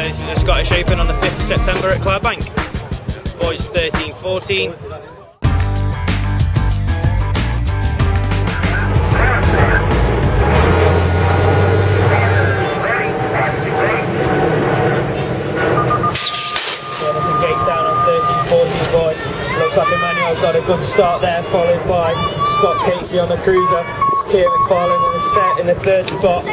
This is a Scottish Open on the 5th of September at Cloudbank. Boys 13-14. Down on 13-14 boys. Looks like Emmanuel got a good start there, followed by Scott Casey on the cruiser. It's Kieran McFarlane in the third spot.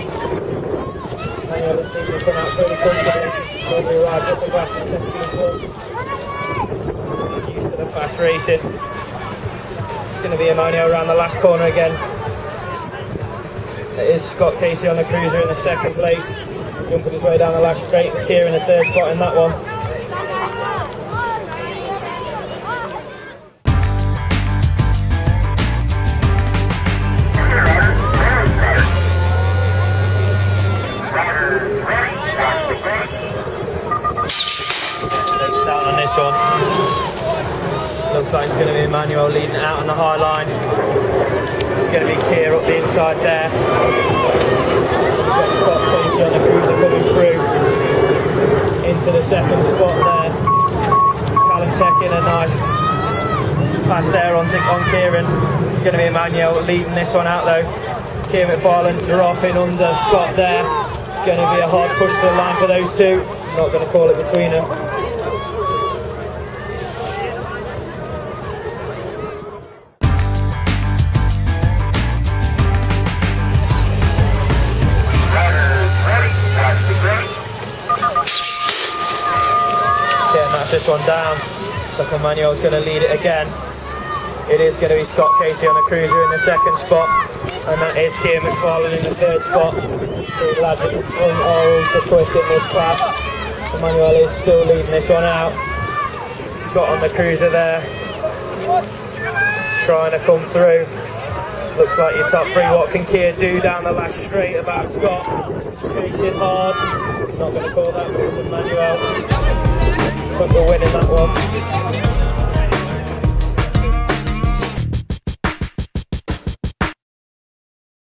Emmanuel is leading this one out pretty comfortably. Normally arrives up the Glasgow 17+. He's used to the fast racing. It's going to be Emmanuel around the last corner again. It is Scott Casey on the cruiser in the second place, jumping his way down the last straight. Kieran in the third spot in that one. Down on this one. Looks like it's going to be Emmanuel leading out on the high line. It's going to be Keir up the inside there. We've got Scott Casey on the cruiser coming through into the second spot there. Callum taking a nice pass there on Kieran. It's going to be Emmanuel leading this one out though. Keir McFarlane dropping under Scott there. It's going to be a hard push to the line for those two. Not going to call it between them. This one down, so Emmanuel's going to lead it again. It is going to be Scott Casey on the cruiser in the second spot, and that is Keir McFarlane in the third spot. The lads are ultra quick in this class. Emmanuel is still leading this one out. Scott on the cruiser there, trying to come through. Looks like your top three. What can Keir do down the last straight about Scott? Racing hard. Not going to call that, but Emmanuel took the win in that one.